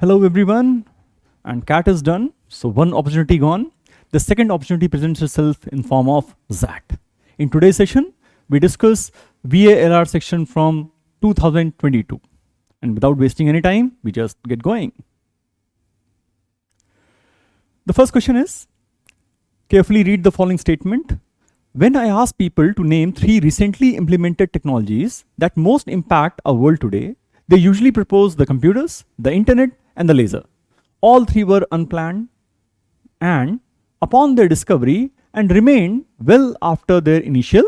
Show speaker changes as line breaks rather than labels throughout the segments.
Hello everyone, and CAT is done, so one opportunity gone. The second opportunity presents itself in form of XAT. In today's session, we discuss VALR section from 2022. And without wasting any time, we just get going. The first question is, carefully read the following statement. When I ask people to name 3 recently implemented technologies that most impact our world today, they usually propose the computers, the internet, and the laser. All 3 were unplanned and upon their discovery and remained well after their initial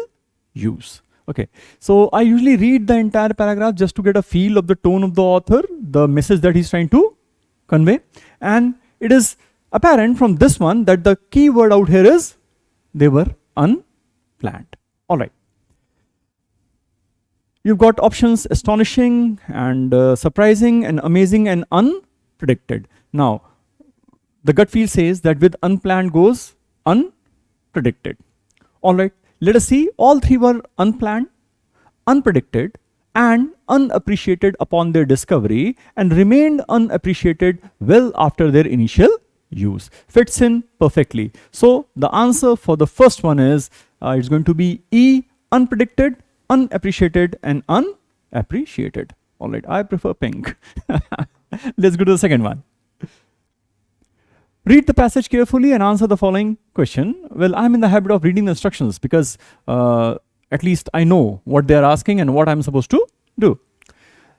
use. Okay, so I usually read the entire paragraph just to get a feel of the tone of the author, the message that he's trying to convey. And it is apparent from this one that the key word out here is they were unplanned. All right. You've got options astonishing and surprising and amazing and unpredicted. Now, the gut feel says that with unplanned goes unpredicted. All right, let us see. All 3 were unplanned, unpredicted, and unappreciated upon their discovery and remained unappreciated well after their initial use. Fits in perfectly. So the answer for the first one is it's going to be E, unpredicted, unappreciated, and unappreciated. All right, I prefer pink. Let's go to the second one. Read the passage carefully and answer the following question. Well, I'm in the habit of reading the instructions because at least I know what they're asking and what I'm supposed to do.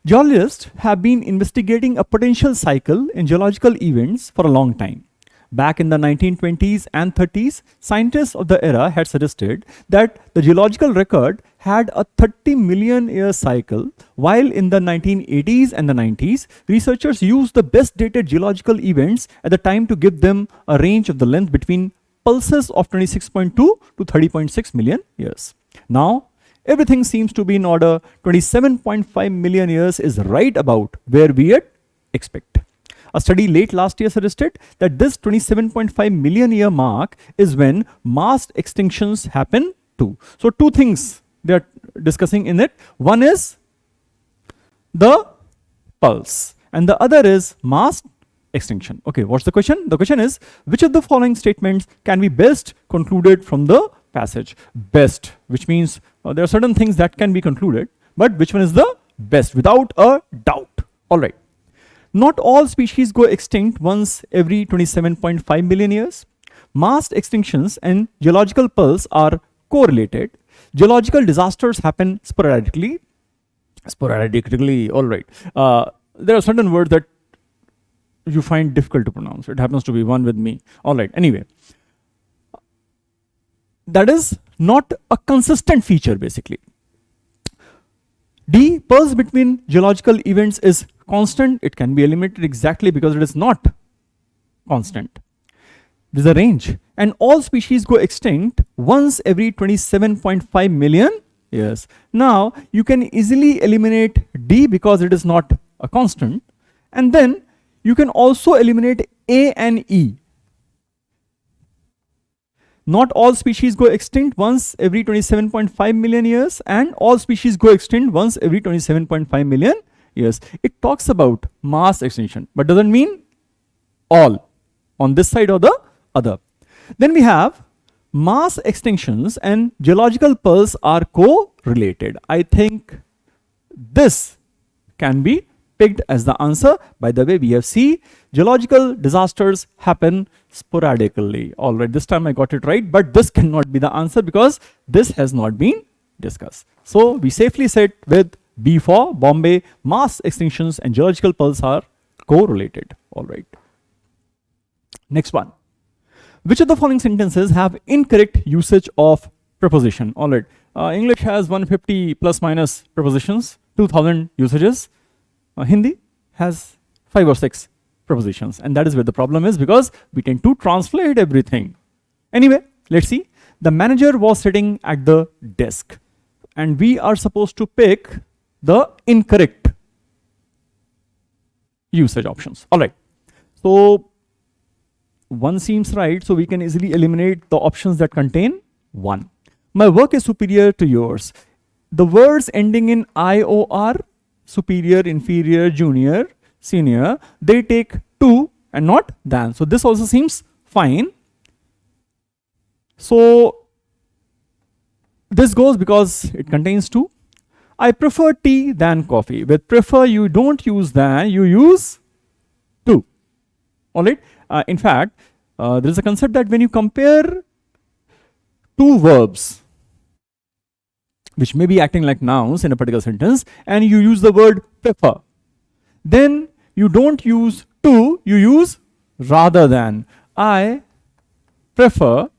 Geologists have been investigating a potential cycle in geological events for a long time. Back in the 1920s and 30s, scientists of the era had suggested that the geological record had a 30 million year cycle, while in the 1980s and the 90s, researchers used the best dated geological events at the time to give them a range of the length between pulses of 26.2 to 30.6 million years. Now, everything seems to be in order. 27.5 million years is right about where we had expect. A study late last year suggested that this 27.5 million year mark is when mass extinctions happen too. So 2 things they are discussing in it. One is the pulse and the other is mass extinction. Okay, what's the question? The question is, which of the following statements can be best concluded from the passage? Best, which means there are certain things that can be concluded, but which one is the best without a doubt? All right. Not all species go extinct once every 27.5 million years. Mass extinctions and geological pulse are correlated. Geological disasters happen sporadically. All right. There are certain words that you find difficult to pronounce. It happens to be one with me. All right. Anyway, that is not a consistent feature basically. D, pulse between geological events is constant. It can be eliminated exactly because it is not constant. There is a range, and all species go extinct once every 27.5 million years. Now, you can easily eliminate D because it is not a constant, and then you can also eliminate A and E. Not all species go extinct once every 27.5 million years, and all species go extinct once every 27.5 million years. It talks about mass extinction, but doesn't mean all on this side or the other. Then we have mass extinctions and geological pulse are correlated. I think this can be picked as the answer. By the way, we have C, geological disasters happen sporadically. All right, this time I got it right, but this cannot be the answer because this has not been discussed. So we safely sit with B for Bombay. Mass extinctions and geological pulse are correlated. All right. Next one. Which of the following sentences have incorrect usage of preposition? All right. English has 150 plus minus prepositions, 2000 usages. Hindi has 5 or 6 prepositions, and that is where the problem is because we tend to translate everything. Anyway, let's see. The manager was sitting at the desk, and we are supposed to pick the incorrect usage options. All right. So one seems right, so we can easily eliminate the options that contain 1. My work is superior to yours. The words ending in IOR, superior, inferior, junior, senior, they take to and not than. So this also seems fine. So this goes because it contains to. I prefer tea than coffee. With prefer, you don't use than, you use to. All right. In fact, there is a concept that when you compare two verbs, which may be acting like nouns in a particular sentence, and you use the word prefer, then you don't use to, you use rather than. I prefer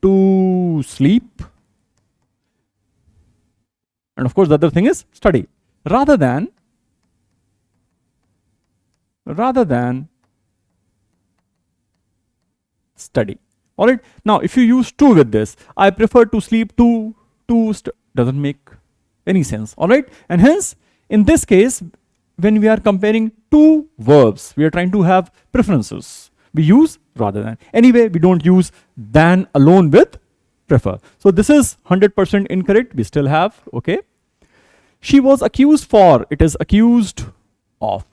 to sleep. And of course, the other thing is study. Rather than study. All right. Now, if you use to with this, I prefer to sleep to doesn't make any sense. All right. And hence, in this case, when we are comparing two verbs, we are trying to have preferences. We use rather than. Anyway, we don't use than alone with prefer. So this is 100% incorrect. We still have, okay. She was accused for, it is accused of.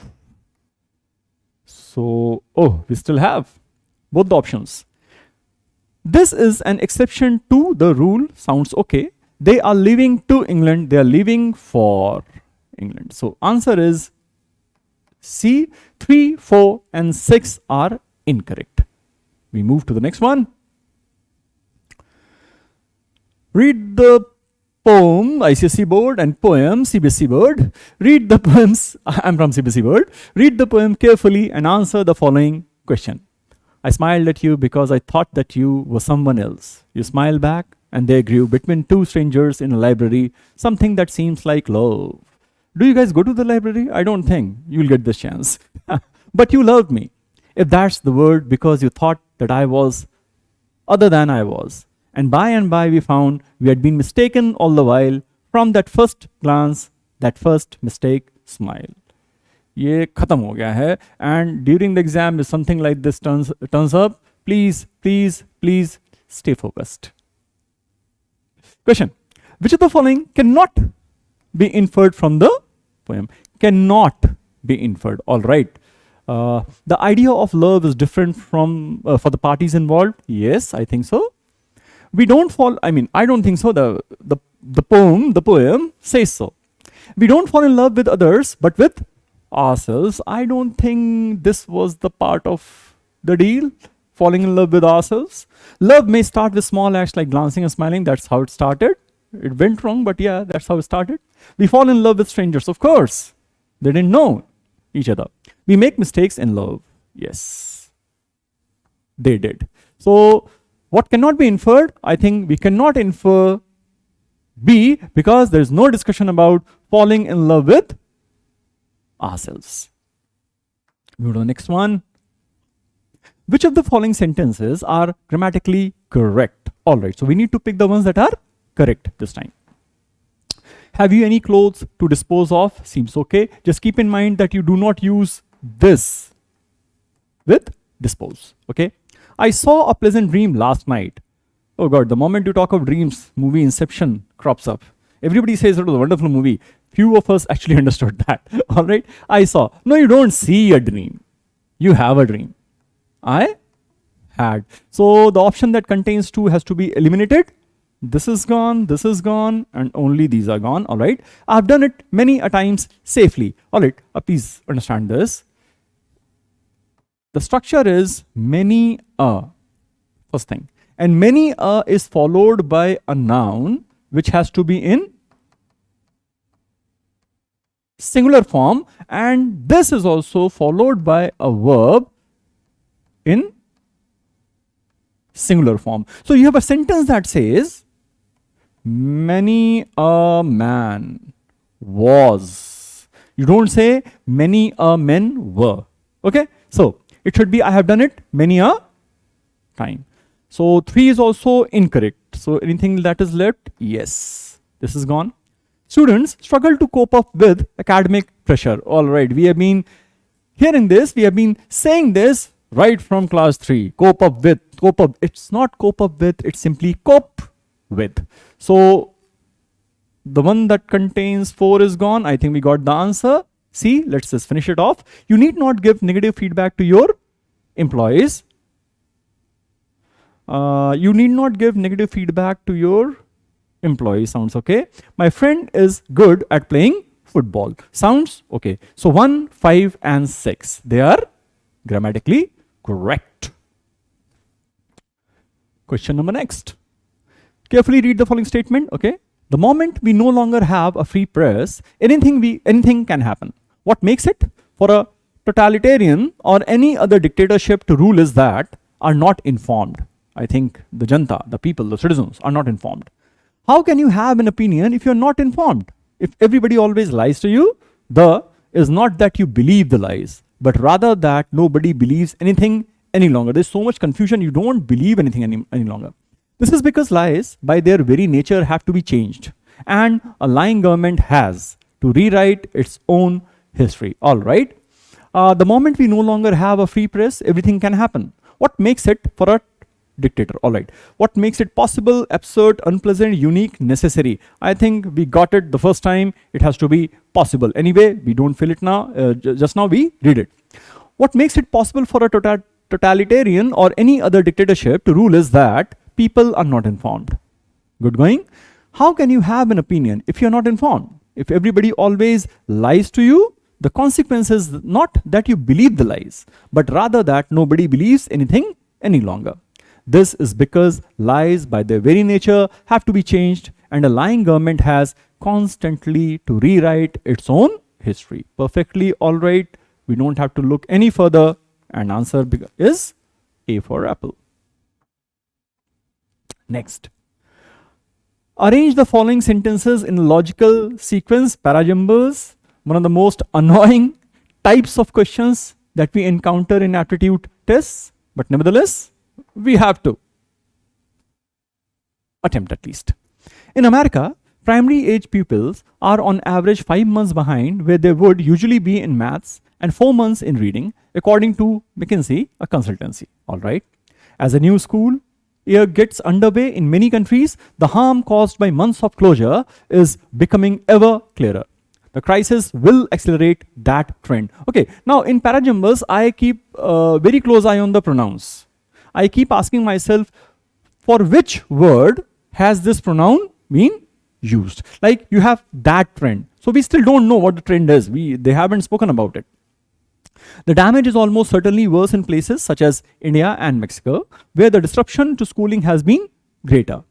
So, oh, we still have both the options. This is an exception to the rule, sounds okay. They are leaving to England, they are leaving for England. So answer is C. 3, 4 and 6 are incorrect. We move to the next one. Read the poem, ICSE board, and poem, CBSE board. Read the poems, I'm from CBSE board. Read the poem carefully and answer the following question. I smiled at you because I thought that you were someone else. You smiled back and there grew between two strangers in a library something that seems like love. Do you guys go to the library? I don't think you'll get this chance. But you loved me. If that's the word, because you thought that I was other than I was. And by we found we had been mistaken all the while. From that first glance, that first mistake, smile. ये खत्म हो गया है. And during the exam, if something like this turns up, please stay focused. Question. Which of the following cannot be inferred from the poem? Cannot be inferred. All right. The idea of love is different from for the parties involved. Yes, I think so. We don't fall. I mean, I don't think so. The poem says so. We don't fall in love with others, but with ourselves. I don't think this was the part of the deal. Falling in love with ourselves. Love may start with small acts like glancing and smiling. That's how it started. It went wrong, but yeah, that's how it started. We fall in love with strangers, of course. They didn't know each other. We make mistakes in love. Yes, they did. So, what cannot be inferred? I think we cannot infer B because there is no discussion about falling in love with ourselves. Go to the next one. Which of the following sentences are grammatically correct? All right, so we need to pick the ones that are correct this time. Have you any clothes to dispose of? Seems okay. Just keep in mind that you do not use this with dispose. Okay. I saw a pleasant dream last night. Oh God, the moment you talk of dreams, movie Inception crops up. Everybody says it was a wonderful movie. Few of us actually understood that. All right. I saw. No, you don't see a dream. You have a dream. I had. So the option that contains two has to be eliminated. This is gone, and only these are gone. All right. I've done it many a times safely. All right. Please understand this. The structure is many a, first thing. And many a is followed by a noun which has to be in singular form. And this is also followed by a verb in singular form. So you have a sentence that says, many a man was. You don't say many a men were. Okay. So it should be I have done it many a time. So 3 is also incorrect. So anything that is left? Yes. This is gone. Students struggle to cope up with academic pressure. All right. We have been hearing this. We have been saying this right from class 3. Cope up with. Cope up. It's not cope up with. It's simply cope with. So the one that contains 4 is gone. I think we got the answer. C, let's just finish it off. You need not give negative feedback to your employees. You need not give negative feedback to your employees. Sounds okay. My friend is good at playing football. Sounds okay. So 1, 5, and 6, they are grammatically correct. Question number next. Carefully read the following statement. Okay. The moment we no longer have a free press, anything can happen. What makes it for a totalitarian or any other dictatorship to rule is that are not informed. I think the janta, the people, the citizens are not informed. How can you have an opinion if you're not informed? If everybody always lies to you, the is not that you believe the lies, but rather that nobody believes anything any longer. There's so much confusion, you don't believe anything any longer. This is because lies, by their very nature, have to be changed. And a lying government has to rewrite its own history. All right. The moment we no longer have a free press, everything can happen. What makes it for a dictator? All right. What makes it possible, absurd, unpleasant, unique, necessary? I think we got it the first time. It has to be possible. Anyway, we don't feel it now. Just now we read it. What makes it possible for a totalitarian or any other dictatorship to rule is that people are not informed. Good going. How can you have an opinion if you're not informed? If everybody always lies to you, the consequence is not that you believe the lies, but rather that nobody believes anything any longer. This is because lies by their very nature have to be changed, and a lying government has constantly to rewrite its own history. Perfectly all right. We don't have to look any further, and answer is A for apple. Next. Arrange the following sentences in logical sequence, parajumbles. One of the most annoying types of questions that we encounter in aptitude tests, but nevertheless, we have to attempt at least. In America, primary age pupils are on average 5 months behind where they would usually be in maths and 4 months in reading, according to McKinsey, a consultancy. All right. As a new school year gets underway in many countries, the harm caused by months of closure is becoming ever clearer. The crisis will accelerate that trend. Okay, now in parajumbles, I keep very close eye on the pronouns. I keep asking myself, for which word has this pronoun been used? Like you have that trend. So we still don't know what the trend is. They haven't spoken about it. The damage is almost certainly worse in places such as India and Mexico, where the disruption to schooling has been greater.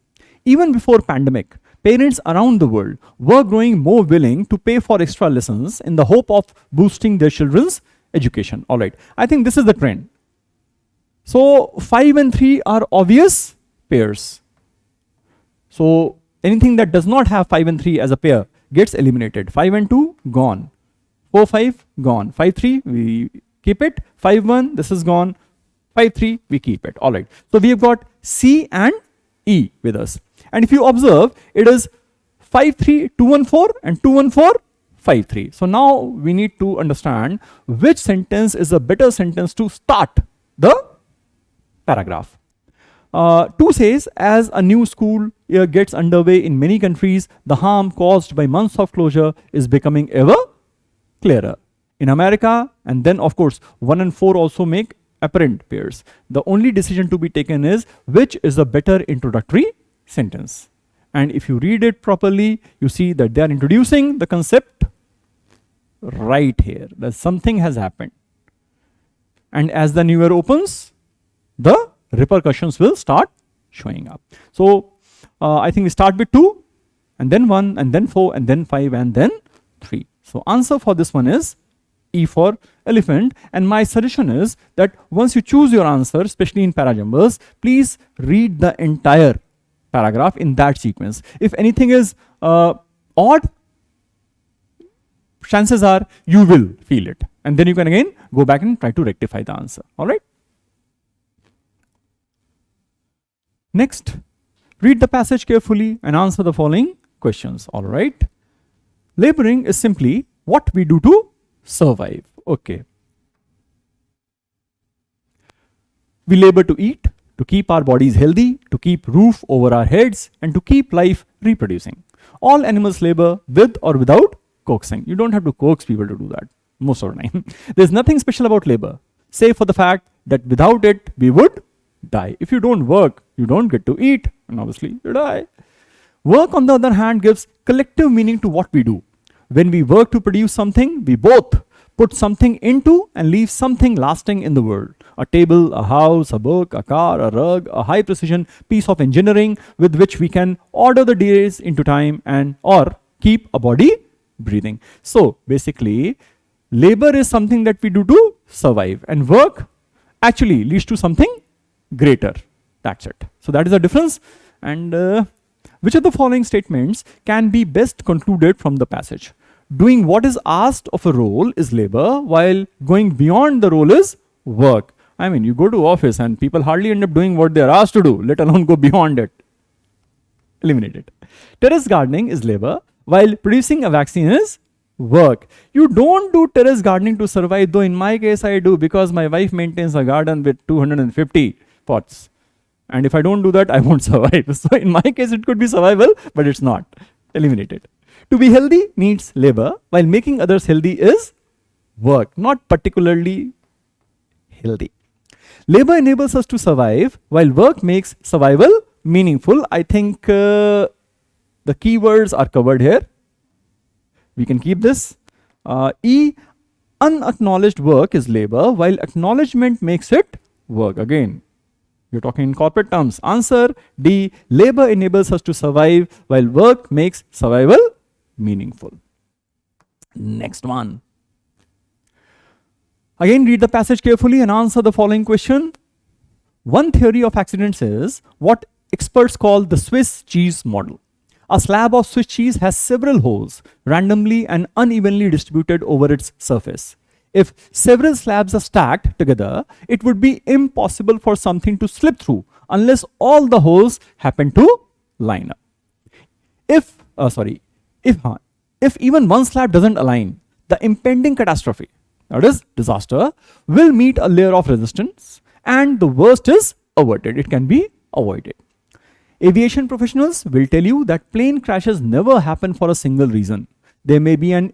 Even before pandemic, parents around the world were growing more willing to pay for extra lessons in the hope of boosting their children's education. All right, I think this is the trend. So 5 and 3 are obvious pairs. So anything that does not have 5 and 3 as a pair gets eliminated. 5 and 2 gone. 4, 5 gone. 5, 3 we keep it. 5, 1 this is gone. 5, 3 we keep it. All right. So we have got C and E with us. And if you observe, it is 5, 3, 2, 1, 4 and 2, 1, 4, 5, 3. So now we need to understand which sentence is a better sentence to start the paragraph. 2 says, as a new school year gets underway in many countries, the harm caused by months of closure is becoming ever clearer. In America, and then of course 1 and 4 also make apparent pairs. The only decision to be taken is which is a better introductory sentence. And if you read it properly, you see that they are introducing the concept right here, that something has happened. And as the new year opens, the repercussions will start showing up. So I think we start with 2 and then 1 and then 4 and then 5 and then 3. So answer for this one is E for elephant. And my suggestion is that once you choose your answer, especially in parajumbles, please read the entire paragraph in that sequence. If anything is odd, chances are you will feel it. And then you can again go back and try to rectify the answer. All right. Next, read the passage carefully and answer the following questions. All right. Laboring is simply what we do to survive. Okay. We labor to eat, to keep our bodies healthy, to keep roof over our heads, and to keep life reproducing. All animals labor with or without coaxing. You don't have to coax people to do that most of the time. There's nothing special about labor, save for the fact that without it, we would die. If you don't work, you don't get to eat, and obviously you die. Work, on the other hand, gives collective meaning to what we do. When we work to produce something, we both put something into and leave something lasting in the world. A table, a house, a book, a car, a rug, a high precision piece of engineering with which we can order the days into time and or keep a body breathing. So basically, labor is something that we do to survive, and work actually leads to something greater. That's it. So that is the difference. And which of the following statements can be best concluded from the passage? Doing what is asked of a role is labor, while going beyond the role is work. I mean, you go to office and people hardly end up doing what they're asked to do, let alone go beyond it. Eliminate it. Terrace gardening is labor, while producing a vaccine is work. You don't do terrace gardening to survive, though in my case I do, because my wife maintains a garden with 250 pots. And if I don't do that, I won't survive. So in my case, it could be survival, but it's not. Eliminate it. To be healthy needs labor, while making others healthy is work, not particularly healthy. Labor enables us to survive, while work makes survival meaningful. I think the keywords are covered here. We can keep this. E, unacknowledged work is labor, while acknowledgement makes it work. Again, you're talking in corporate terms. Answer D, labor enables us to survive, while work makes survival meaningful. Next one. Again, read the passage carefully and answer the following question. One theory of accidents is what experts call the Swiss cheese model. A slab of Swiss cheese has several holes, randomly and unevenly distributed over its surface. If several slabs are stacked together, it would be impossible for something to slip through unless all the holes happen to line up. If even one slab doesn't align, the impending catastrophe, that is disaster, will meet a layer of resistance and the worst is averted. It can be avoided. Aviation professionals will tell you that plane crashes never happen for a single reason. There may be an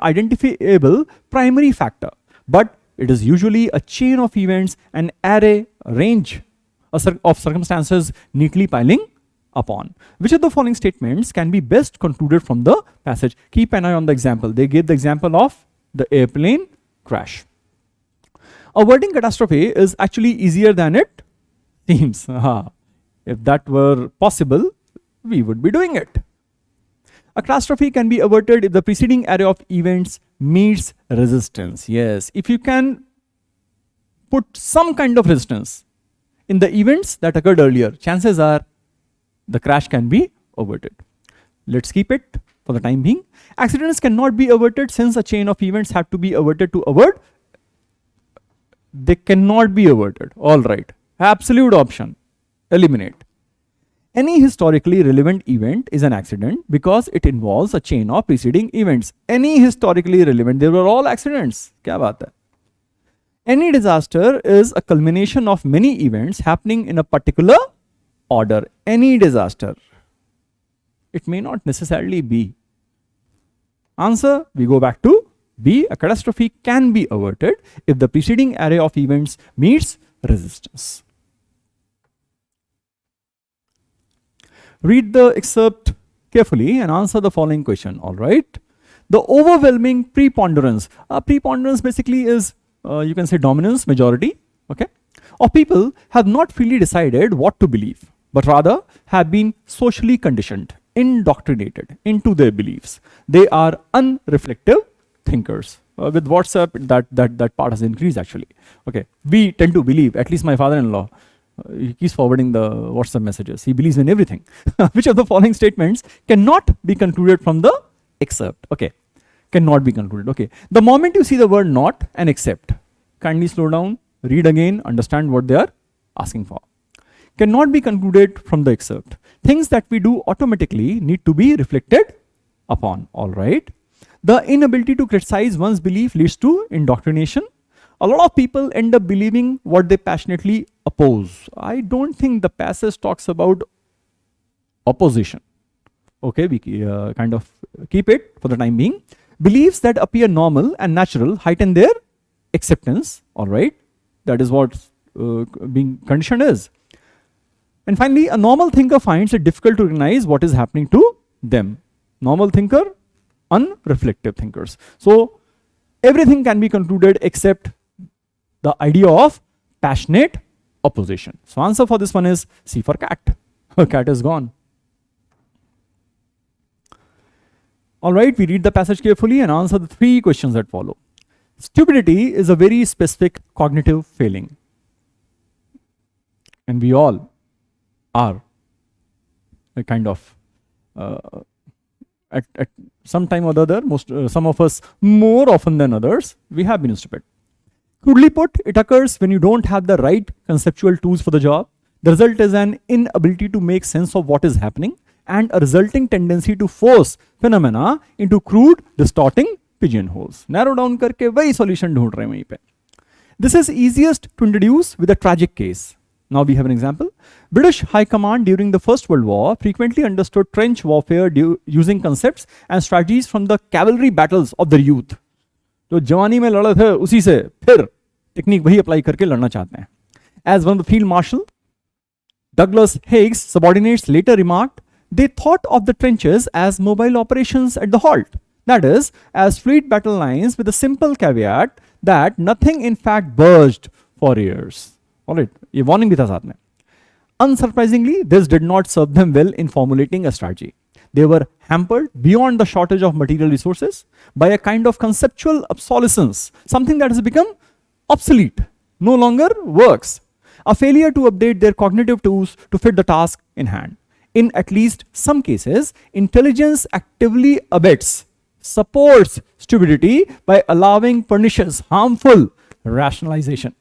identifiable primary factor, but it is usually a chain of events, an range of circumstances neatly piling upon. Which of the following statements can be best concluded from the passage? Keep an eye on the example. They gave the example of the airplane crash. Avoiding catastrophe is actually easier than it seems. If that were possible, we would be doing it. A catastrophe can be averted if the preceding array of events meets resistance. Yes, if you can put some kind of resistance in the events that occurred earlier, chances are the crash can be averted. Let's keep it for the time being. Accidents cannot be averted since a chain of events have to be averted to avert. They cannot be averted. All right. Absolute option. Eliminate. Any historically relevant event is an accident because it involves a chain of preceding events. Any historically relevant, they were all accidents. Kya baat hai? Any disaster is a culmination of many events happening in a particular order. Any disaster. It may not necessarily be. Answer, we go back to B. A catastrophe can be averted if the preceding array of events meets resistance. Read the excerpt carefully and answer the following question. All right. The overwhelming preponderance. Preponderance basically is, you can say dominance, majority, okay, of people have not freely decided what to believe, but rather have been socially conditioned, indoctrinated into their beliefs. They are unreflective thinkers. With WhatsApp, that part has increased actually. Okay, we tend to believe, at least my father-in-law, he keeps forwarding the WhatsApp messages. He believes in everything. Which of the following statements cannot be concluded from the excerpt? Okay, cannot be concluded. Okay, the moment you see the word not and except, kindly slow down, read again, understand what they are asking for. Cannot be concluded from the excerpt. Things that we do automatically need to be reflected upon. All right. The inability to criticize one's belief leads to indoctrination. A lot of people end up believing what they passionately oppose. I don't think the passage talks about opposition. okay, we kind of keep it for the time being. Beliefs that appear normal and natural heighten their acceptance, all right? That is what being conditioned is. And finally, a normal thinker finds it difficult to recognize what is happening to them. Normal thinker, unreflective thinkers. So everything can be concluded except the idea of passionate opposition. So answer for this one is C for cat. Cat is gone. All right, we read the passage carefully and answer the 3 questions that follow. Stupidity is a very specific cognitive failing. And we all are a kind of at some time or the other, some of us more often than others, we have been stupid. Crudely put, it occurs when you don't have the right conceptual tools for the job. The result is an inability to make sense of what is happening and a resulting tendency to force phenomena into crude, distorting pigeonholes. Narrow down karke wahi solution dhoond rahe wahin pe. This is easiest to introduce with a tragic case. Now we have an example. British High Command during the First World War frequently understood trench warfare using concepts and strategies from the cavalry battles of their youth. जो जवानी में लड़े थे उसी से फिर technique वही apply करके लड़ना चाहते हैं. As one of the field marshal Douglas Haig's subordinates later remarked, they thought of the trenches as mobile operations at the halt. That is, as fleet battle lines with a simple caveat that nothing in fact burst for years. Alright, ये warning भी था साथ में. Unsurprisingly, this did not serve them well in formulating a strategy. They were hampered beyond the shortage of material resources by a kind of conceptual obsolescence, something that has become obsolete, no longer works, a failure to update their cognitive tools to fit the task in hand. In at least some cases, intelligence actively abets, supports stupidity by allowing pernicious, harmful rationalization.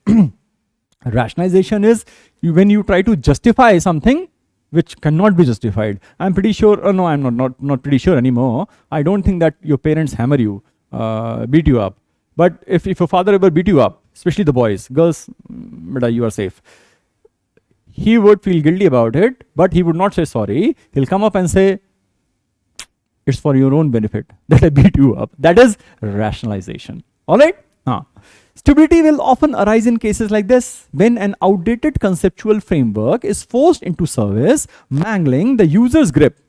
Rationalization is when you try to justify something which cannot be justified. I'm pretty sure, no, I'm not pretty sure anymore. I don't think that your parents hammer you, beat you up. But if your father ever beat you up, especially the boys, girls, you are safe. He would feel guilty about it, but he would not say sorry. He'll come up and say, it's for your own benefit that I beat you up. That is rationalization. All right? Stupidity will often arise in cases like this when an outdated conceptual framework is forced into service, mangling the user's grip,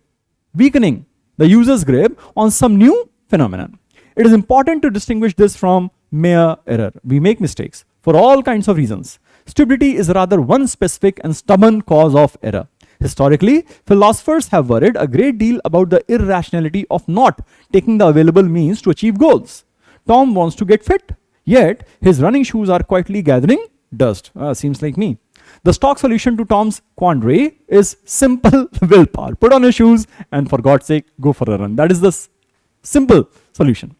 weakening the user's grip on some new phenomenon. It is important to distinguish this from mere error. We make mistakes for all kinds of reasons. Stupidity is rather one specific and stubborn cause of error. Historically, philosophers have worried a great deal about the irrationality of not taking the available means to achieve goals. Tom wants to get fit, yet his running shoes are quietly gathering dust. Seems like me. The stock solution to Tom's quandary is simple willpower. Put on your shoes and for God's sake, go for a run. That is the simple solution.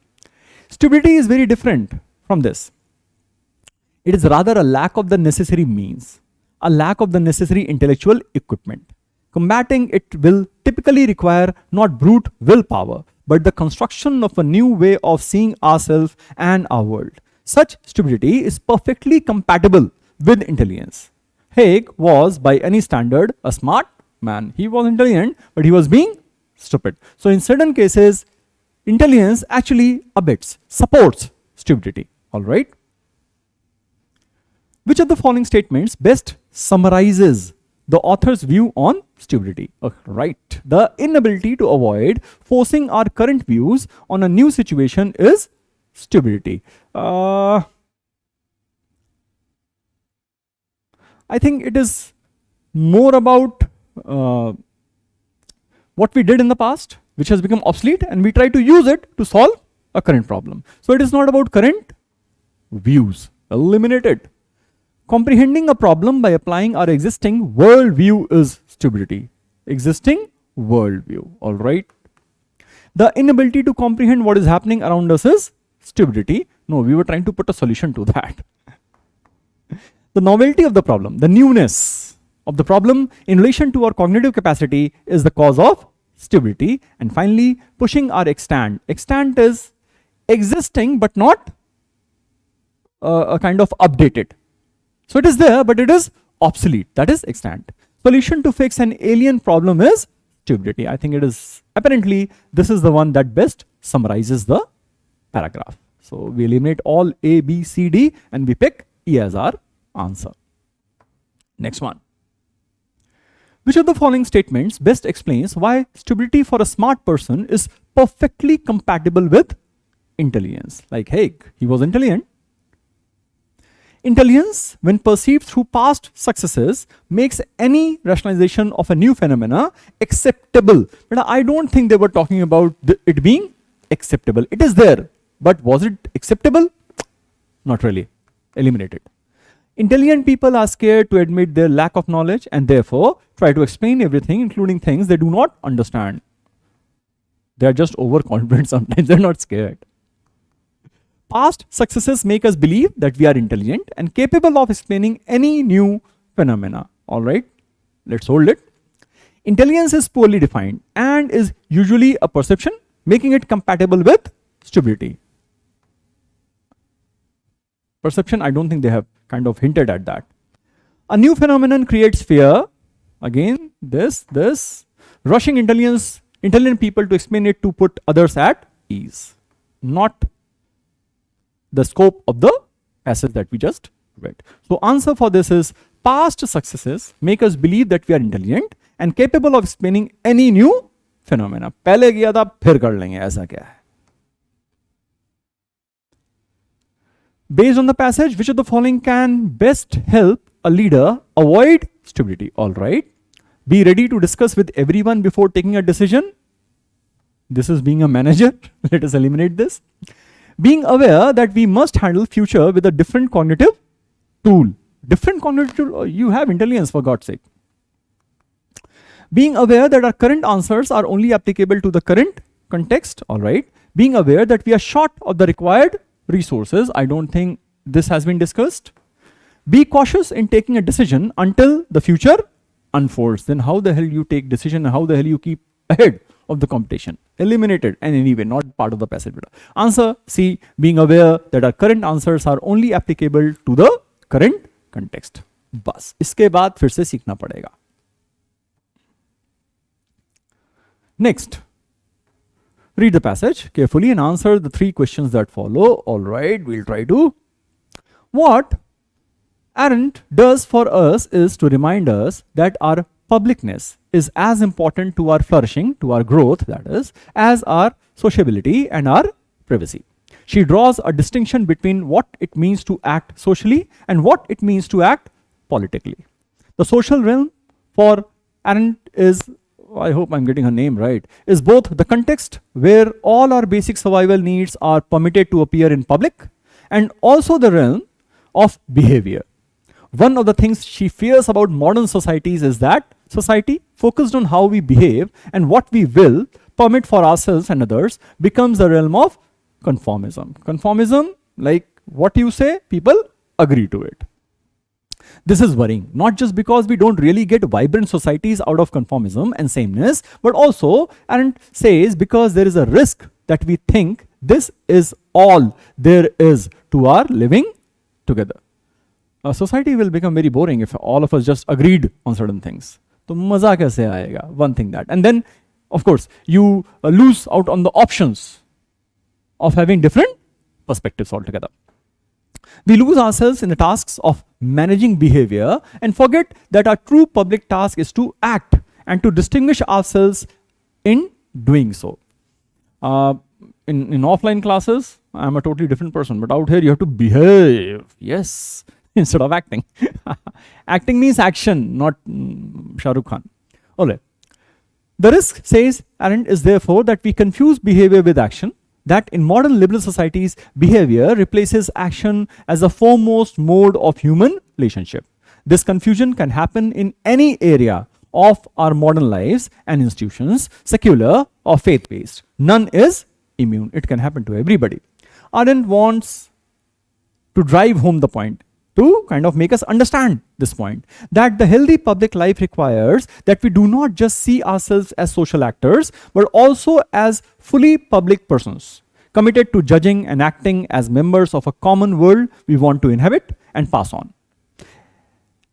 Stupidity is very different from this. It is rather a lack of the necessary means, a lack of the necessary intellectual equipment. Combating it will typically require not brute willpower, but the construction of a new way of seeing ourselves and our world. Such stupidity is perfectly compatible with intelligence. Haig was, by any standard, a smart man. He was intelligent, but he was being stupid. So in certain cases, intelligence actually abets, supports stupidity. All right? Which of the following statements best summarizes the author's view on stupidity? Right. The inability to avoid forcing our current views on a new situation is stupidity. I think it is more about what we did in the past, which has become obsolete, and we try to use it to solve a current problem. So it is not about current views. Eliminate it. Comprehending a problem by applying our existing worldview is stupidity. Existing worldview. All right. The inability to comprehend what is happening around us is stupidity. No, we were trying to put a solution to that. The novelty of the problem, the newness of the problem in relation to our cognitive capacity is the cause of stupidity. And finally, pushing our extant. Extant is existing but not a kind of updated. So it is there, but it is obsolete. That is extant. Solution to fix an alien problem is stupidity. I think it is, apparently, this is the one that best summarizes the paragraph. So we eliminate all A, B, C, D, and we pick E as our answer. Next one. Which of the following statements best explains why stupidity for a smart person is perfectly compatible with intelligence? Like, hey, he was intelligent. Intelligence, when perceived through past successes, makes any rationalization of a new phenomena acceptable. But I don't think they were talking about it being acceptable. It is there, but was it acceptable? Not really. Eliminate it. Intelligent people are scared to admit their lack of knowledge and therefore try to explain everything, including things they do not understand. They are just overconfident sometimes. They're not scared. Past successes make us believe that we are intelligent and capable of explaining any new phenomena. All right, let's hold it. Intelligence is poorly defined and is usually a perception, making it compatible with stupidity. Perception, I don't think they have kind of hinted at that. A new phenomenon creates fear. Again, this. Rushing intelligent people to explain it to put others at ease. Not the scope of the passage that we just read. So answer for this is past successes make us believe that we are intelligent and capable of explaining any new phenomena. पहले किया था फिर कर लेंगे, ऐसा क्या है? Based on the passage, which of the following can best help a leader avoid stupidity? All right. Be ready to discuss with everyone before taking a decision. This is being a manager. Let us eliminate this. Being aware that we must handle future with a different cognitive tool. Different cognitive tool? You have intelligence, for God's sake. Being aware that our current answers are only applicable to the current context. All right. Being aware that we are short of the required resources. I don't think this has been discussed. Be cautious in taking a decision until the future unfolds. Then how the hell you take decision and how the hell you keep ahead of the competition? Eliminated, and anyway not part of the passage. Answer C, being aware that our current answers are only applicable to the current context. बस इसके बाद फिर से सीखना पड़ेगा. Next, read the passage carefully and answer the 3 questions that follow. All right, we'll try to. What Arendt does for us is to remind us that our publicness is as important to our flourishing, to our growth, that is, as our sociability and our privacy. She draws a distinction between what it means to act socially and what it means to act politically. The social realm for Arendt is, I hope I'm getting her name right, is both the context where all our basic survival needs are permitted to appear in public and also the realm of behavior. One of the things she fears about modern societies is that society, focused on how we behave and what we will permit for ourselves and others, becomes the realm of conformism. Conformism, like what you say, people agree to it. This is worrying, not just because we don't really get vibrant societies out of conformism and sameness, but also, Arendt says, because there is a risk that we think this is all there is to our living together. A society will become very boring if all of us just agreed on certain things. तो मजा कैसे आएगा? One thing that. And then, of course, you lose out on the options of having different perspectives altogether. We lose ourselves in the tasks of managing behavior and forget that our true public task is to act and to distinguish ourselves in doing so. In offline classes, I'm a totally different person, but out here you have to behave. Yes. Instead of acting. Acting means action, not Shah Rukh Khan. Okay. The risk, says Arendt, is therefore that we confuse behavior with action, that in modern liberal societies, behavior replaces action as a foremost mode of human relationship. This confusion can happen in any area of our modern lives and institutions, secular or faith-based. None is immune. It can happen to everybody. Arendt wants to drive home the point, to kind of make us understand this point, that the healthy public life requires that we do not just see ourselves as social actors, but also as fully public persons, committed to judging and acting as members of a common world we want to inhabit and pass on.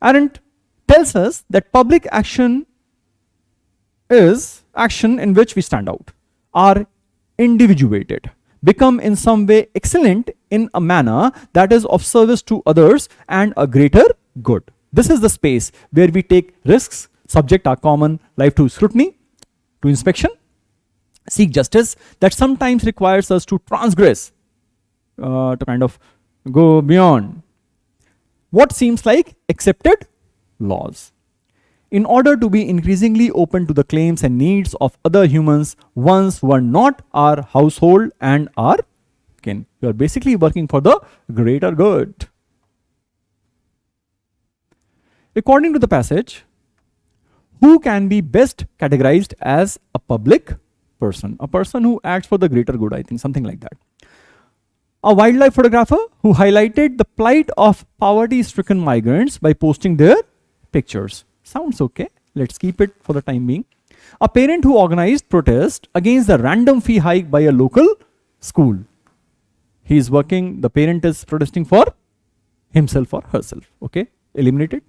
Arendt tells us that public action is action in which we stand out, are individuated, become in some way excellent in a manner that is of service to others and a greater good. This is the space where we take risks, subject our common life to scrutiny, to inspection, seek justice that sometimes requires us to transgress, to kind of go beyond what seems like accepted laws, in order to be increasingly open to the claims and needs of other humans, ones who are not our household and our kin. You are basically working for the greater good. According to the passage, who can be best categorized as a public person? A person who acts for the greater good, I think, something like that. A wildlife photographer who highlighted the plight of poverty-stricken migrants by posting their pictures. Sounds okay. Let's keep it for the time being. A parent who organized protest against the random fee hike by a local school. He is working, the parent is protesting for himself or herself. Okay, eliminated.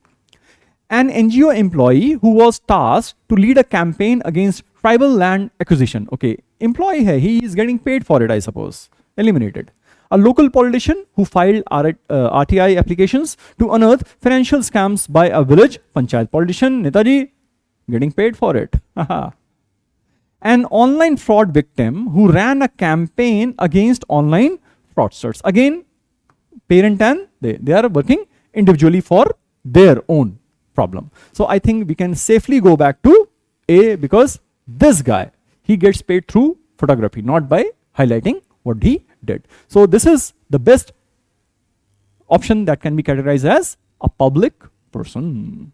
An NGO employee who was tasked to lead a campaign against tribal land acquisition. Okay, employee hai, he is getting paid for it, I suppose. Eliminated. A local politician who filed RTI applications to unearth financial scams by a village panchayat politician. Netaji, getting paid for it. An online fraud victim who ran a campaign against online fraudsters. Again, parent and they are working individually for their own problem. So I think we can safely go back to A, because this guy, he gets paid through photography, not by highlighting what he did. So this is the best option that can be categorized as a public person.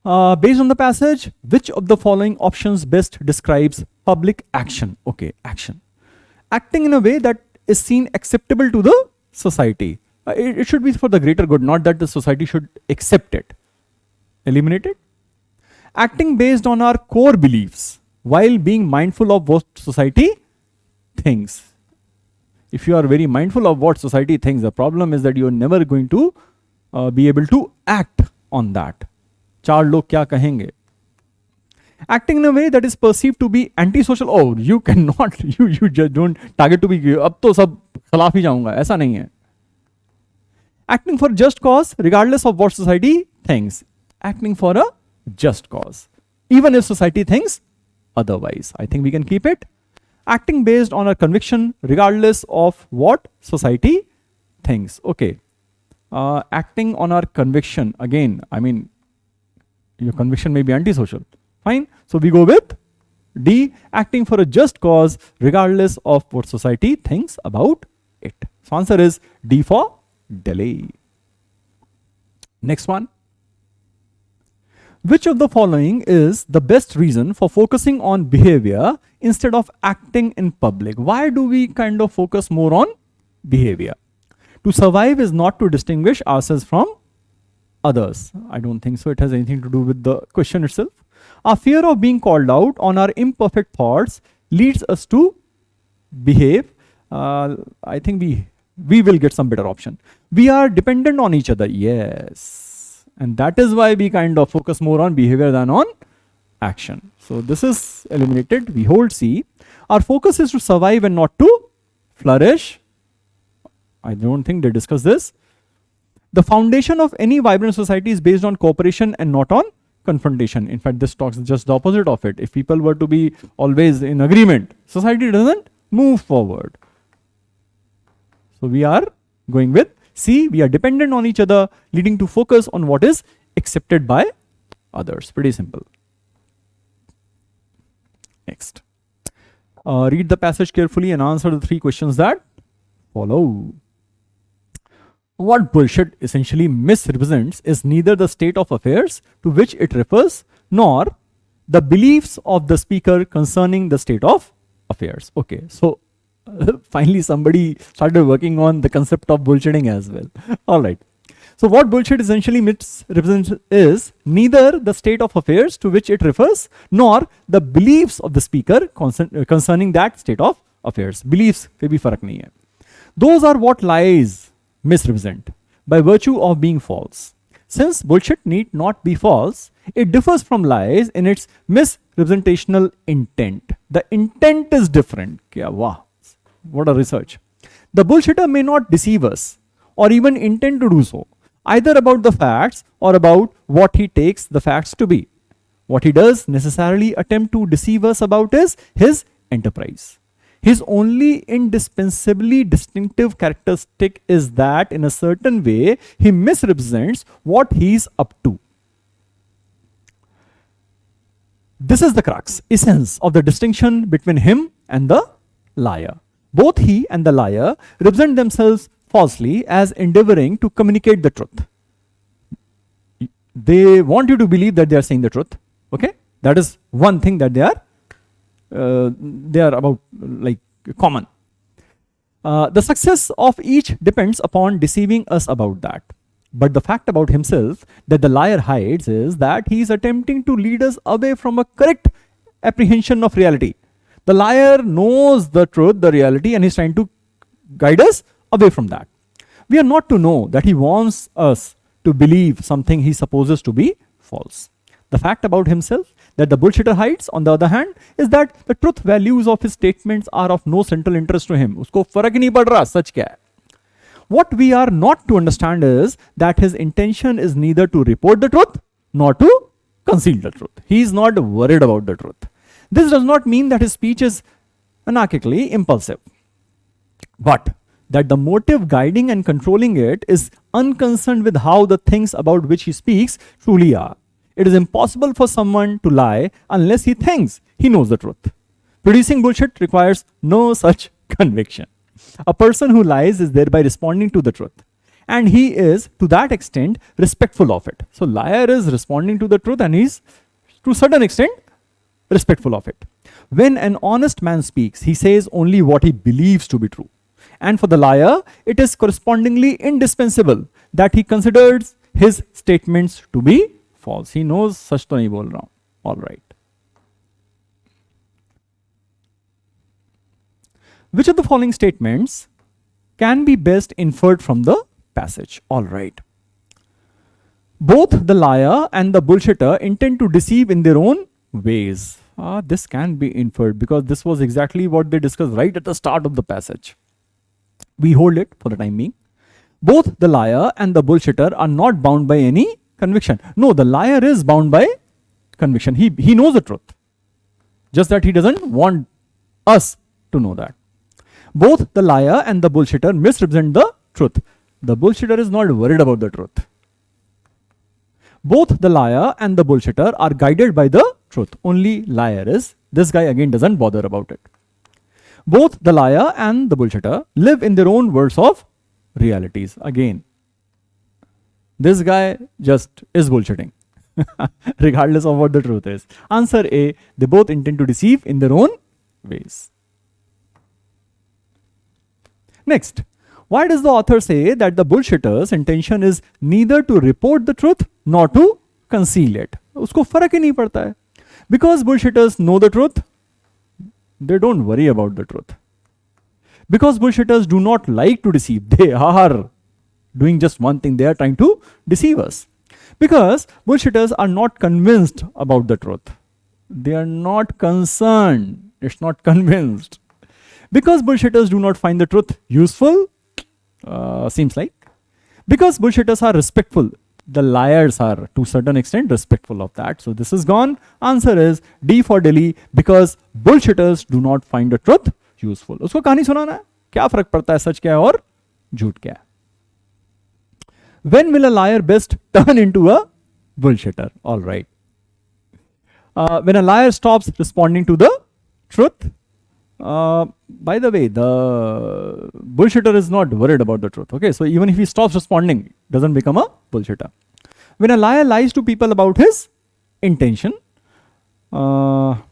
Based on the passage, which of the following options best describes public action? Okay, action. Acting in a way that is seen acceptable to the society. It should be for the greater good, not that the society should accept it. Eliminated. Acting based on our core beliefs while being mindful of what society thinks. If you are very mindful of what society thinks, the problem is that you are never going to be able to act on that. Char log kya kahenge? Acting in a way that is perceived to be antisocial. Oh, you cannot, you just don't target to be, ab to sab khilaf hi jaunga. Aisa nahi hai. Acting for just cause regardless of what society thinks. Acting for a just cause, even if society thinks otherwise. I think we can keep it. Acting based on a conviction regardless of what society thinks. Okay. Acting on our conviction. Again, I mean, your conviction may be antisocial. Fine. So we go with D. Acting for a just cause regardless of what society thinks about it. So answer is D for delay. Next one. Which of the following is the best reason for focusing on behavior instead of acting in public? Why do we kind of focus more on behavior? To survive is not to distinguish ourselves from others. I don't think so. It has anything to do with the question itself. Our fear of being called out on our imperfect thoughts leads us to behave. I think we will get some better option. We are dependent on each other. Yes. And that is why we kind of focus more on behavior than on action. So this is eliminated. We hold C. Our focus is to survive and not to flourish. I don't think they discuss this. The foundation of any vibrant society is based on cooperation and not on confrontation. In fact, this talks just the opposite of it. If people were to be always in agreement, society doesn't move forward. So we are going with C. We are dependent on each other, leading to focus on what is accepted by others. Pretty simple. Next. Read the passage carefully and answer the 3 questions that follow. What bullshit essentially misrepresents is neither the state of affairs to which it refers nor the beliefs of the speaker concerning the state of affairs. Okay, so finally somebody started working on the concept of bullshitting as well. All right. So what bullshit essentially misrepresents is neither the state of affairs to which it refers nor the beliefs of the speaker concerning that state of affairs. Beliefs pe bhi farak nahi hai. Those are what lies misrepresent by virtue of being false. Since bullshit need not be false, It differs from lies in its misrepresentational intent. The intent is different. Kya wow, what a research. The bullshitter may not deceive us or even intend to do so, either about the facts or about what he takes the facts to be. What he does necessarily attempt to deceive us about is his enterprise. His only indispensably distinctive characteristic is that in a certain way he misrepresents what he is up to. This is the crux, essence of the distinction between him and the liar. Both he and the liar represent themselves falsely as endeavoring to communicate the truth. They want you to believe that they are saying the truth. Okay, that is one thing that they are about like common. The success of each depends upon deceiving us about that. But the fact about himself that the liar hides is that he is attempting to lead us away from a correct apprehension of reality. The liar knows the truth, the reality, and he is trying to guide us away from that. We are not to know that he wants us to believe something he supposes to be false. The fact about himself that the bullshitter hides, on the other hand, is that the truth values of his statements are of no central interest to him. Usko farak nahi pad raha, sach kya hai? What we are not to understand is that his intention is neither to report the truth nor to conceal the truth. He is not worried about the truth. This does not mean that his speech is anarchically impulsive, but that the motive guiding and controlling it is unconcerned with how the things about which he speaks truly are. It is impossible for someone to lie unless he thinks he knows the truth. Producing bullshit requires no such conviction. A person who lies is thereby responding to the truth, and he is to that extent respectful of it. So liar is responding to the truth and he is to a certain extent respectful of it. When an honest man speaks, he says only what he believes to be true. And for the liar, it is correspondingly indispensable that he considers his statements to be false. He knows such to nahi bol raha hu. All right. Which of the following statements can be best inferred from the passage? All right. Both the liar and the bullshitter intend to deceive in their own ways. This can be inferred because this was exactly what they discussed right at the start of the passage. We hold it for the time being. Both the liar and the bullshitter are not bound by any conviction. No, the liar is bound by conviction. He knows the truth. Just that he doesn't want us to know that. Both the liar and the bullshitter misrepresent the truth. The bullshitter is not worried about the truth. Both the liar and the bullshitter are guided by the truth. Only liar is. This guy again doesn't bother about it. Both the liar and the bullshitter live in their own worlds of realities. Again, this guy just is bullshitting regardless of what the truth is. Answer A, they both intend to deceive in their own ways. Next, why does the author say that the bullshitter's intention is neither to report the truth nor to conceal it? Usko farak hi nahi padta hai. Because bullshitters know the truth, they don't worry about the truth. Because bullshitters do not like to deceive, they are doing just one thing, they are trying to deceive us. Because bullshitters are not convinced about the truth. They are not concerned, it's not convinced. Because bullshitters do not find the truth useful, seems like. Because bullshitters are respectful, the liars are to a certain extent respectful of that. So this is gone. Answer is D for Delhi, because bullshitters do not find the truth useful. उसको कहानी सुनाना है, क्या फर्क पड़ता है सच क्या है और झूठ क्या है? When will a liar best turn into a bullshitter? All right. When a liar stops responding to the truth. By the way, the bullshitter is not worried about the truth. Okay, so even if he stops responding, doesn't become a bullshitter. When a liar lies to people about his intention, I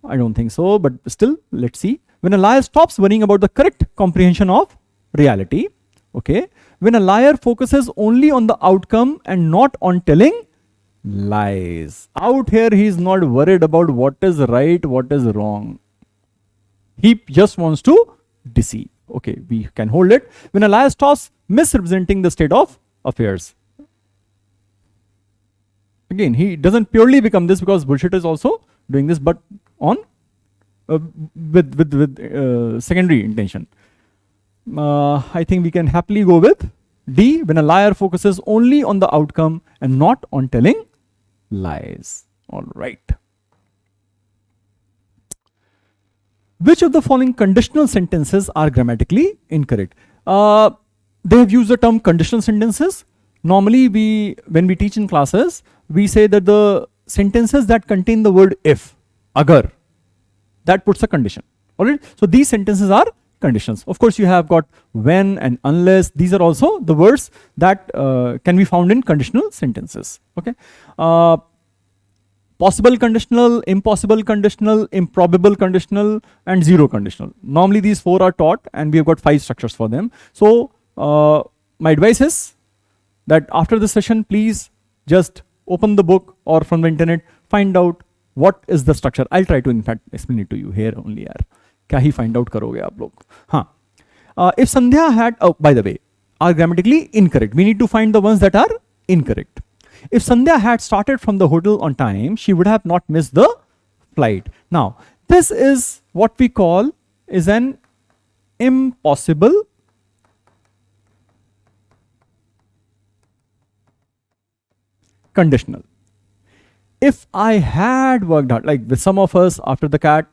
don't think so, but still, let's see. When a liar stops worrying about the correct comprehension of reality, okay. When a liar focuses only on the outcome and not on telling lies. Out here, he is not worried about what is right, what is wrong. He just wants to deceive. Okay, we can hold it. When a liar stops misrepresenting the state of affairs. Again, he doesn't purely become this because bullshit is also doing this, but on with secondary intention. I think we can happily go with D, when a liar focuses only on the outcome and not on telling lies. All right. Which of the following conditional sentences are grammatically incorrect? They have used the term conditional sentences. Normally, when we teach in classes, we say that the sentences that contain the word if, agar, that puts a condition. All right. So these sentences are conditions. Of course, you have got when and unless. These are also the words that can be found in conditional sentences. Okay. Possible conditional, impossible conditional, improbable conditional, and zero conditional. Normally, these 4 are taught, and we have got 5 structures for them. So my advice is that after the session, please just open the book or from the internet, find out what is the structure. I'll try to in fact explain it to you here only. यार क्या ही find out करोगे आप लोग? हाँ. If Sandhya had, oh, by the way, are grammatically incorrect. We need to find the ones that are incorrect. If Sandhya had started from the hotel on time, she would have not missed the flight. Now, this is what we call is an impossible conditional. If I had worked hard, like with some of us after the CAT,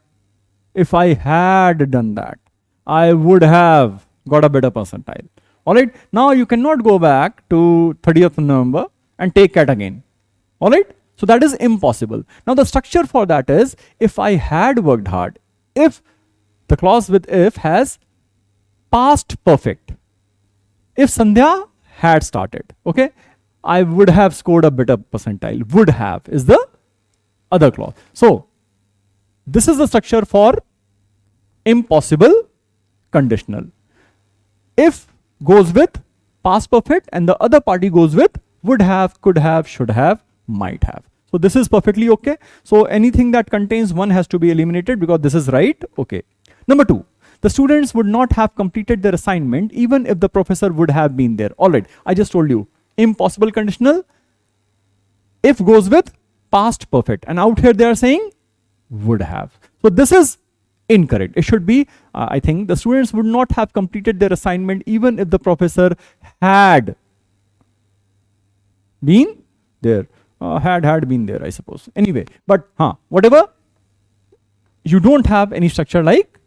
if I had done that, I would have got a better percentile. All right. Now you cannot go back to 30th November and take CAT again. All right. So that is impossible. Now the structure for that is if I had worked hard, if the clause with if has past perfect. If Sandhya had started, okay, I would have scored a better percentile. Would have is the other clause. So this is the structure for impossible conditional. If goes with past perfect and the other party goes with would have, could have, should have, might have. So this is perfectly okay. So anything that contains one has to be eliminated because this is right. Okay. Number 2, the students would not have completed their assignment even if the professor would have been there. All right. I just told you impossible conditional. If goes with past perfect and out here they are saying would have. So this is incorrect. It should be, I think the students would not have completed their assignment even if the professor had been there. Had been there, I suppose. Anyway, but whatever, you don't have any structure like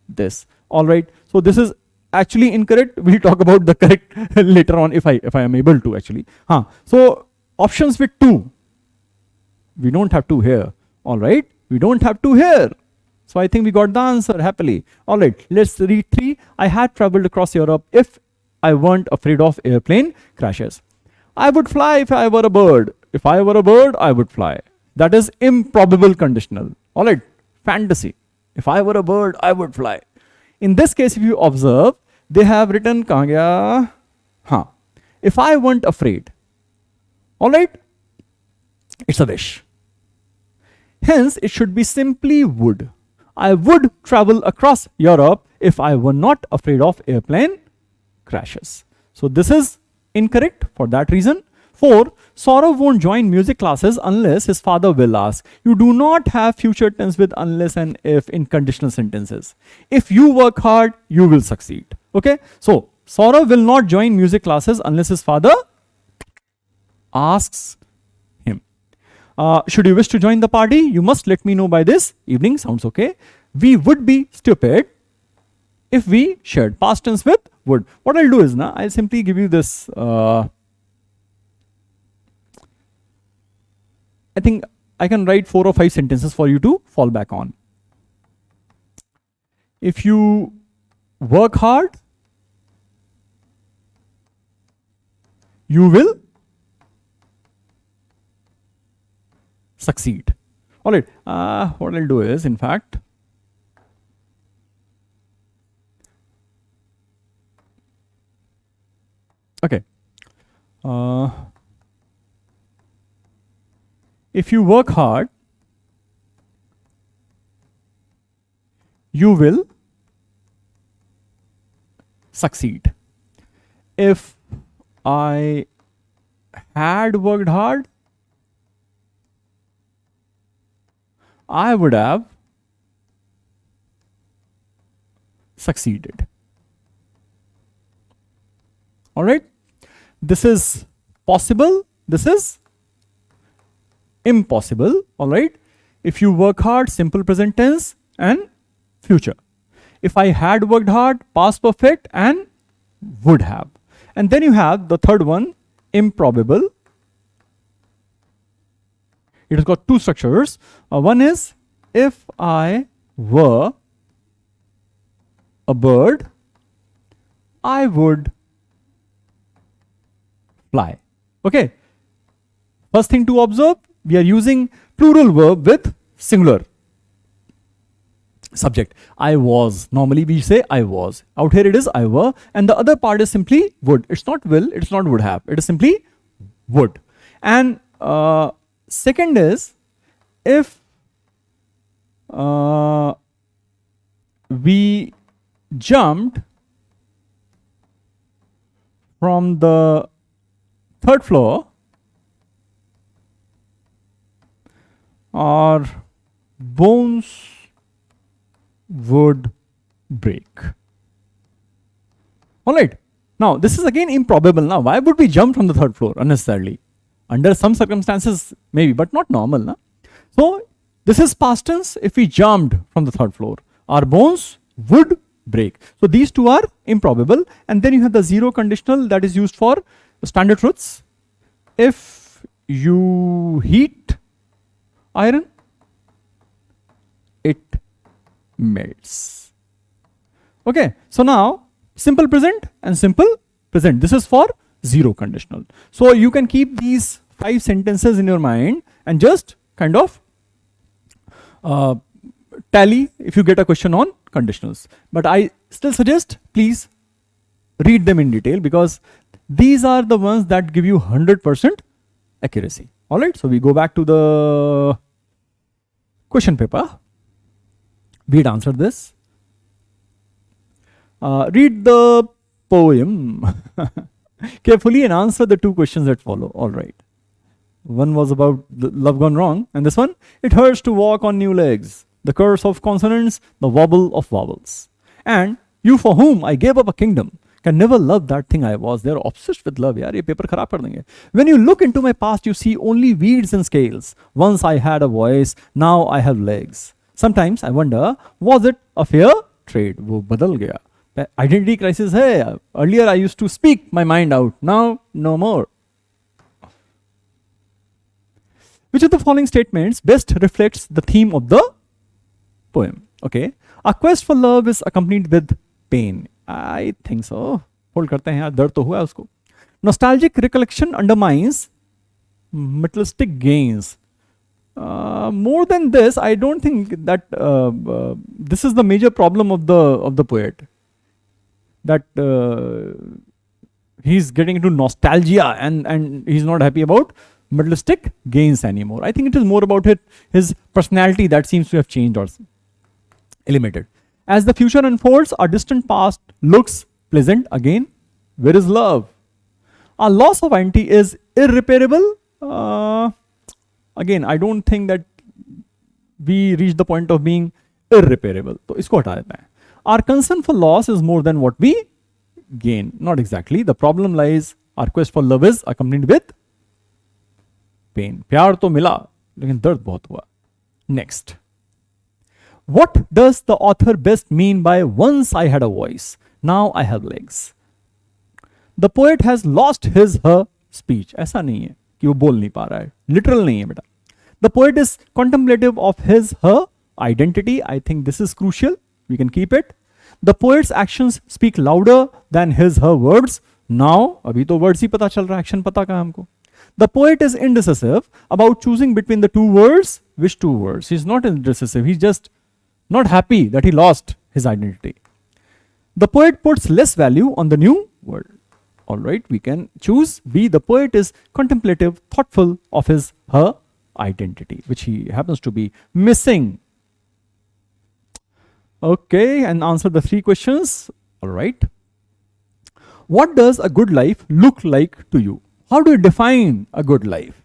this. All right. So this is actually incorrect. We'll talk about the correct later on if I am able to actually. So options with 2. We don't have 2 here. All right. We don't have 2 here. So I think we got the answer happily. All right. Let's read 3. I had traveled across Europe if I weren't afraid of airplane crashes. I would fly if I were a bird. If I were a bird, I would fly. That is improbable conditional. All right. Fantasy. If I were a bird, I would fly. In this case, if you observe, they have written kahan gaya? If I weren't afraid. All right. It's a wish. Hence, it should be simply would. I would travel across Europe if I were not afraid of airplane crashes. So this is incorrect for that reason. 4, Saurav won't join music classes unless his father will ask. You do not have future tense with unless and if in conditional sentences. If you work hard, you will succeed. Okay. So Saurav will not join music classes unless his father asks him. Should you wish to join the party, you must let me know by this evening. Sounds okay. We would be stupid if we shared past tense with would. What I'll do is now I'll simply give you this. I think I can write 4 or 5 sentences for you to fall back on. If you work hard, you will succeed. All right. What I'll do is, in fact, okay. If you work hard, you will succeed. If I had worked hard, I would have succeeded. All right. This is possible. This is impossible. All right. If you work hard, simple present tense and future. If I had worked hard, past perfect and would have. And then you have the third one, improbable. It has got two structures. One is, if I were a bird, I would fly. Okay. First thing to observe, we are using plural verb with singular subject. I was. Normally we say I was. Out here it is I were. And the other part is simply would. It's not will, it's not would have. It is simply would. And second is, if we jumped from the third floor, our bones would break. All right. Now, this is again improbable. Now, why would we jump from the third floor unnecessarily? Under some circumstances, maybe, but not normal. Na? So, this is past tense. If we jumped from the third floor, our bones would break. So, these two are improbable. And then you have the zero conditional that is used for standard truths. If you heat iron, it melts. Okay. So, now simple present and simple present. This is for zero conditional. So, you can keep these 5 sentences in your mind and just kind of tally if you get a question on conditionals. But I still suggest please read them in detail, because these are the ones that give you 100% accuracy. All right. So, we go back to the question paper. We had answered this. Read the poem carefully and answer the 2 questions that follow. All right. One was about love gone wrong, and this one, it hurts to walk on new legs. The curse of consonants, the wobble of vowels. And you for whom I gave up a kingdom can never love that thing I was. They are obsessed with love. Yaar, ye paper kharab kar denge. When you look into my past, you see only weeds and scales. Once I had a voice, now I have legs. Sometimes I wonder, was it a fair trade? वो बदल गया. Identity crisis है. Earlier I used to speak my mind out. Now no more. Which of the following statements best reflects the theme of the poem? Okay. A quest for love is accompanied with pain. I think so. Hold करते हैं यार, दर्द तो हुआ उसको. Nostalgic recollection undermines materialistic gains. More than this, I don't think that this is the major problem of the poet. That he's getting into nostalgia and he's not happy about materialistic gains anymore. I think it is more about his personality that seems to have changed or eliminated. As the future unfolds, our distant past looks pleasant again. Where is love? Our loss of identity is irreparable. Again, I don't think that we reach the point of being irreparable. So, isko hata dete hain. Our concern for loss is more than what we gain. Not exactly. The problem lies, our quest for love is accompanied with pain. प्यार तो मिला, लेकिन दर्द बहुत हुआ. Next. What does the author best mean by once I had a voice, now I have legs? The poet has lost his her speech. ऐसा नहीं है कि वो बोल नहीं पा रहा है. Literal नहीं है बेटा. The poet is contemplative of his her identity. I think this is crucial. We can keep it. The poet's actions speak louder than his her words. Now, अभी तो words ही पता चल रहा है, action पता कहाँ हमको. The poet is indecisive about choosing between the 2 words. Which 2 words? He's not indecisive. He's just not happy that he lost his identity. The poet puts less value on the new word. All right, we can choose B. The poet is contemplative, thoughtful of his her identity, which he happens to be missing. Okay, and answer the 3 questions. All right. What does a good life look like to you? How do you define a good life?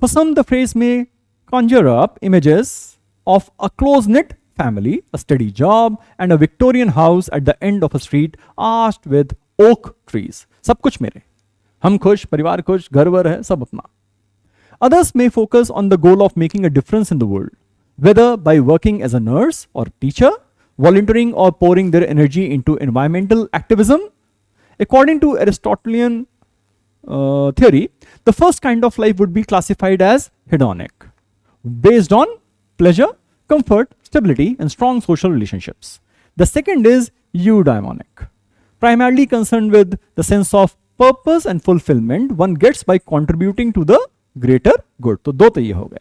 For some, the phrase may conjure up images of a close-knit family, a steady job, and a Victorian house at the end of a street arched with oak trees. सब कुछ मेरे, हम खुश, परिवार खुश, घर वर है, सब अपना. Others may focus on the goal of making a difference in the world, whether by working as a nurse or teacher, volunteering or pouring their energy into environmental activism. According to Aristotelian theory, the first kind of life would be classified as hedonic, based on pleasure, comfort, stability, and strong social relationships. The second is eudaimonic, primarily concerned with the sense of purpose and fulfillment one gets by contributing to the greater good. तो दो तो ये हो गए.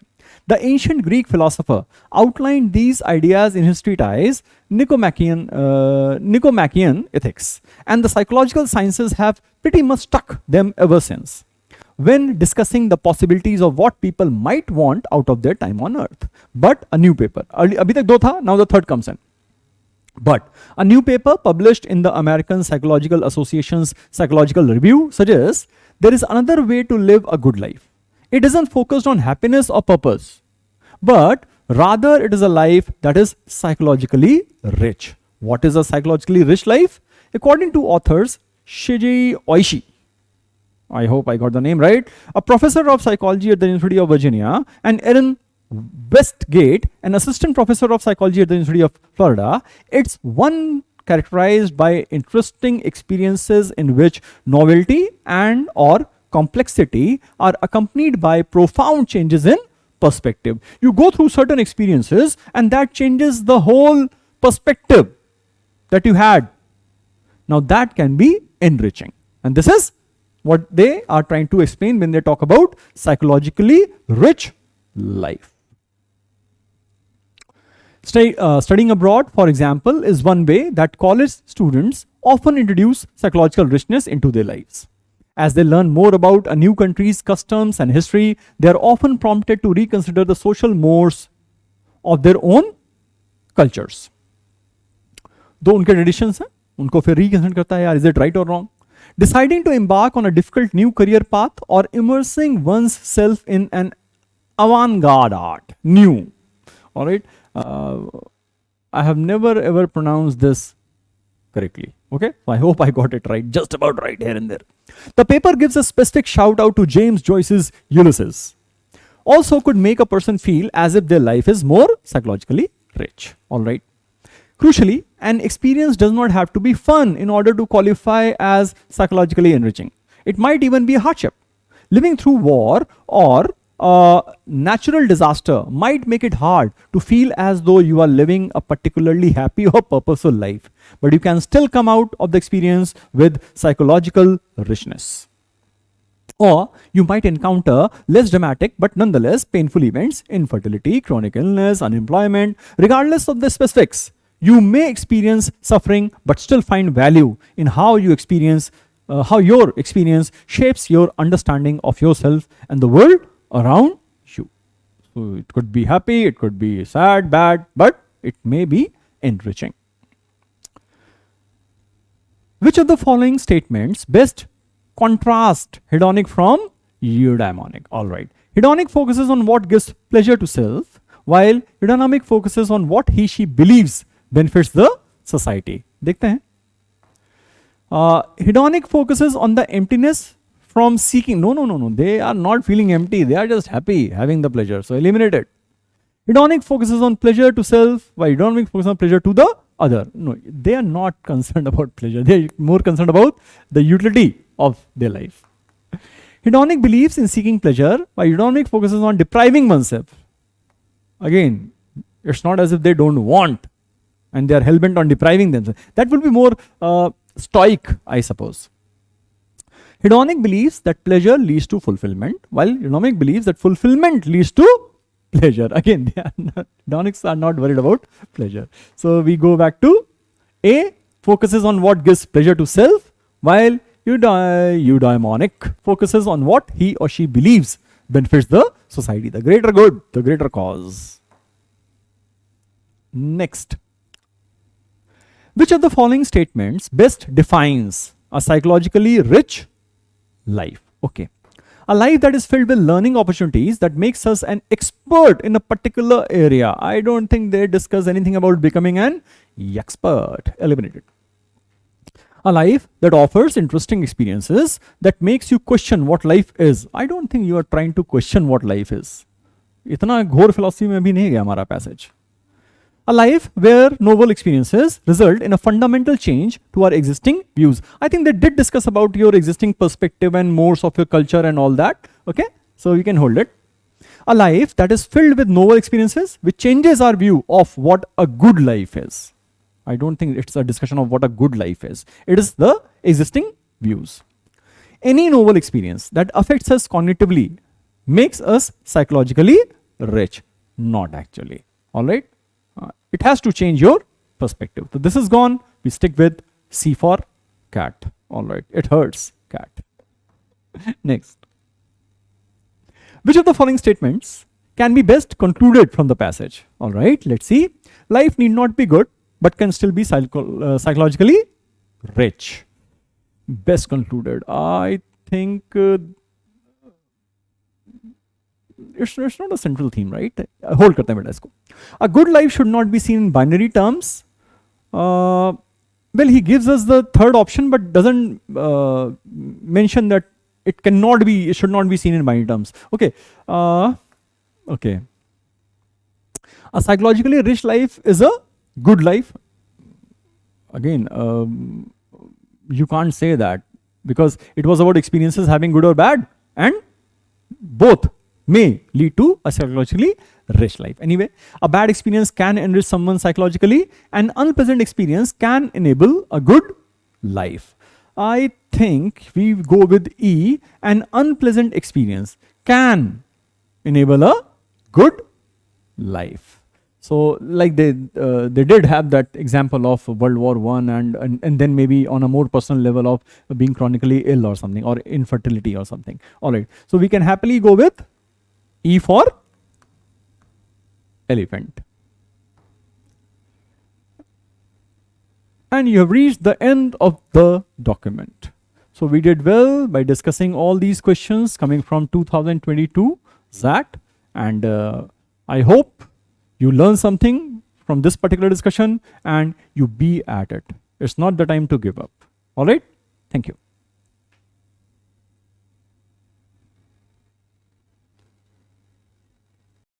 The ancient Greek philosopher outlined these ideas in his treatise Nicomachean Ethics, and the psychological sciences have pretty much stuck them ever since when discussing the possibilities of what people might want out of their time on earth. But a new paper, अभी तक दो था, now the third comes in. But a new paper published in the American Psychological Association's Psychological Review suggests there is another way to live a good life. It isn't focused on happiness or purpose, but rather it is a life that is psychologically rich. What is a psychologically rich life? According to authors Shiji Oishi, I hope I got the name right, a professor of psychology at the University of Virginia, and Erin Westgate, an assistant professor of psychology at the University of Florida, it's one characterized by interesting experiences in which novelty and or complexity are accompanied by profound changes in perspective. You go through certain experiences and that changes the whole perspective that you had. Now that can be enriching, and this is what they are trying to explain when they talk about psychologically rich life. Studying abroad, for example, is one way that college students often introduce psychological richness into their lives. As they learn more about a new country's customs and history, they are often prompted to reconsider the social mores of their own cultures. दो उनके traditions हैं, उनको फिर reconsider करता है, यार, is it right or wrong? Deciding to embark on a difficult new career path or immersing one's self in an avant-garde art, new. All right. I have never ever pronounced this correctly. Okay, so I hope I got it right, just about right here and there. The paper gives a specific shout out to James Joyce's Ulysses. Also could make a person feel as if their life is more psychologically rich. All right. Crucially, an experience does not have to be fun in order to qualify as psychologically enriching. It might even be a hardship. Living through war or a natural disaster might make it hard to feel as though you are living a particularly happy or purposeful life, but you can still come out of the experience with psychological richness. Or you might encounter less dramatic but nonetheless painful events, infertility, chronic illness, unemployment. Regardless of the specifics, you may experience suffering but still find value in how you experience, how your experience shapes your understanding of yourself and the world around you. So it could be happy, it could be sad, bad, but it may be enriching. Which of the following statements best contrast hedonic from eudaimonic? All right. Hedonic focuses on what gives pleasure to self, while eudaimonic focuses on what he she believes benefits the society. देखते हैं. Hedonic focuses on the emptiness from seeking. No. They are not feeling empty. They are just happy having the pleasure. So eliminate it. Hedonic focuses on pleasure to self, while hedonic focuses on pleasure to the other. No, they are not concerned about pleasure. They are more concerned about the utility of their life. Hedonic believes in seeking pleasure, while hedonic focuses on depriving oneself. Again, it's not as if they don't want and they are hell-bent on depriving themselves. That would be more stoic, I suppose. Hedonic believes that pleasure leads to fulfillment, while eudaimonic believes that fulfillment leads to pleasure. Again, hedonics are not worried about pleasure. So we go back to A, focuses on what gives pleasure to self, while eudaimonic focuses on what he or she believes benefits the society, the greater good, the greater cause. Next. Which of the following statements best defines a psychologically rich life? Okay. A life that is filled with learning opportunities that makes us an expert in a particular area. I don't think they discuss anything about becoming an expert. Eliminated. A life that offers interesting experiences that makes you question what life is. I don't think you are trying to question what life is. इतना घोर philosophy में भी नहीं गया हमारा passage. A life where novel experiences result in a fundamental change to our existing views. I think they did discuss about your existing perspective and modes of your culture and all that. Okay, so you can hold it. A life that is filled with novel experiences which changes our view of what a good life is. I don't think it's a discussion of what a good life is. It is the existing views. Any novel experience that affects us cognitively makes us psychologically rich. Not actually. All right. It has to change your perspective. So this is gone. We stick with C for cat. All right. It hurts. Cat. Next. Which of the following statements can be best concluded from the passage? All right. Let's see. Life need not be good, but can still be psychologically rich. Best concluded. I think it's not a central theme, right? Hold करते हैं बेटा इसको. A good life should not be seen in binary terms. Well, he gives us the third option, but doesn't mention that it should not be seen in binary terms. Okay. Okay. A psychologically rich life is a good life. Again, you can't say that because it was about experiences having good or bad, and both may lead to a psychologically rich life. Anyway, a bad experience can enrich someone psychologically. An unpleasant experience can enable a good life. I think we go with E. An unpleasant experience can enable a good life. So like they did have that example of World War I and then maybe on a more personal level of being chronically ill or something, or infertility or something. All right. So we can happily go with E for elephant. And you have reached the end of the document. So we did well by discussing all these questions coming from 2022 XAT, and I hope you learn something from this particular discussion and you be at it. It's not the time to give up. All right. Thank you.